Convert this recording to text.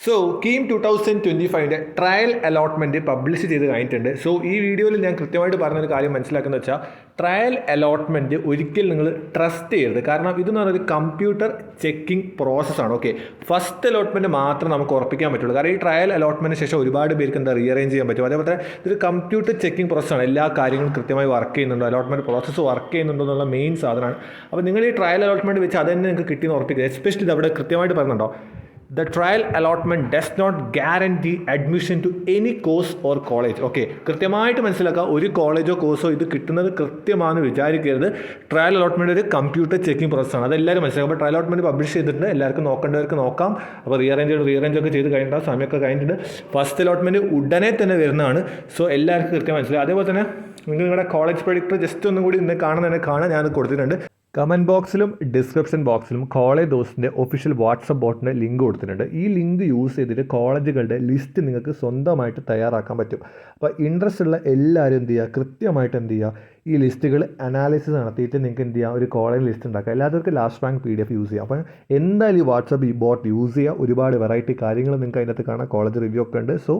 So KEAM 2025 trial allotment publish ചെയ്ത് കഴിഞ്ഞിട്ടുണ്ട്. So ഈ വീഡിയോയിൽ ഞാൻ കൃത്യമായിട്ട് പറഞ്ഞൊരു കാര്യം മനസ്സിലാക്കുന്നത് വെച്ചാൽ ട്രയൽ അലോട്ട്മെൻറ്റ് ഒരിക്കലും നിങ്ങൾ ട്രസ്റ്റ് ചെയ്യരുത്. കാരണം ഇതെന്ന് പറയുന്നത് കമ്പ്യൂട്ടർ ചെക്കിംഗ് പ്രോസസ്സാണ്. ഓക്കെ, ഫസ്റ്റ് അലോട്ട്മെൻറ്റ് മാത്രം നമുക്ക് ഉറപ്പിക്കാൻ പറ്റുള്ളൂ. കാരണം ഈ ട്രയൽ അലോട്ട്മെൻറ്റിന് ശേഷം ഒരുപാട് പേർക്ക് റീഅറേഞ്ച് ചെയ്യാൻ പറ്റും. അതേപോലെ ഇതൊരു കമ്പ്യൂട്ടർ ചെക്കിംഗ് പ്രോസസ്സാണ്. എല്ലാ കാര്യങ്ങളും കൃത്യമായി വർക്ക് ചെയ്യുന്നുണ്ടോ, അലോട്ട്മെൻറ്റ് പ്രോസസ്സ് വർക്ക് ചെയ്യുന്നുണ്ടോ എന്നുള്ള മെയിൻ സാധനമാണ്. അപ്പോൾ നിങ്ങൾ ഈ ട്രയൽ അലോട്ട്മെൻറ്റ് വെച്ച് അത് തന്നെ നിങ്ങൾക്ക് കിട്ടിയെന്ന് ഉറപ്പിക്കുക. എസ്പെഷ്യലി ഇത് അവിടെ കൃത്യമായിട്ട് പറയുന്നുണ്ടോ, the trial allotment does not guarantee admission to any course or college. Okay, കൃത്യമായിട്ട് മനസ്സിലാക്കുക. ഒരു കോളേജോ കോഴ്സോ ഇത് കിട്ടുന്നത് കൃത്യമാണെന്ന് വിചാരിക്കരുത്. ട്രയൽ അലോട്ട്മെൻറ്റ് ഒരു കമ്പ്യൂട്ടർ ചെക്കിംഗ് പ്രോസസ്സാണ്. അതെല്ലാവരും മനസ്സിലാക്കുക. അപ്പോൾ ട്രയൽ അലോട്ട്മെൻറ്റ് പബ്ലിഷ് ചെയ്തിട്ടുണ്ട്, എല്ലാവർക്കും നോക്കേണ്ടവർക്ക് നോക്കാം. അപ്പോൾ റീഅറേഞ്ച് ഒക്കെ ചെയ്ത് കഴിഞ്ഞിട്ട് സമയമൊക്കെ കഴിഞ്ഞിട്ടുണ്ട്. ഫസ്റ്റ് അലോട്ട്മെൻറ്റ് ഉടനെ തന്നെ വരുന്നതാണ്. സോ എല്ലാവർക്കും കൃത്യം മനസ്സിലായി. അതേപോലെ തന്നെ നിങ്ങളുടെ കോളേജ് പ്രൊഡിക്ടർ ജസ്റ്റ് ഒന്നും കൂടി ഇന്ന് കാണാൻ ഞാൻ കൊടുത്തിട്ടുണ്ട്. കമൻറ്റ് ബോക്സിലും ഡിസ്ക്രിപ്ഷൻ ബോക്സിലും കോളേജ് ദോസിൻ്റെ ഒഫീഷ്യൽ വാട്സപ്പ് ബോട്ടിൻ്റെ ലിങ്ക് കൊടുത്തിട്ടുണ്ട്. ഈ ലിങ്ക് യൂസ് ചെയ്തിട്ട് കോളേജുകളുടെ ലിസ്റ്റ് നിങ്ങൾക്ക് സ്വന്തമായിട്ട് തയ്യാറാക്കാൻ പറ്റും. അപ്പോൾ ഇൻട്രസ്റ്റ് ഉള്ള എല്ലാവരും എന്ത് ചെയ്യുക, കൃത്യമായിട്ട് എന്ത് ചെയ്യുക, ഈ ലിസ്റ്റുകൾ അനാലിസിസ് നടത്തിയിട്ട് നിങ്ങൾക്ക് എന്ത് ചെയ്യുക, ഒരു കോളേജ് ലിസ്റ്റ് ഉണ്ടാക്കുക. എല്ലാവർക്കും ലാസ്റ്റ് റാങ്ക് PDF യൂസ് ചെയ്യുക. അപ്പോൾ എന്തായാലും ഈ വാട്സപ്പ് ഈ ബോട്ട് യൂസ് ചെയ്യുക. ഒരുപാട് വെറൈറ്റി കാര്യങ്ങൾ നിങ്ങൾക്ക് അതിനകത്ത് കാണാം. കോളേജ് റിവ്യൂ ഒക്കെ ഉണ്ട്. സോ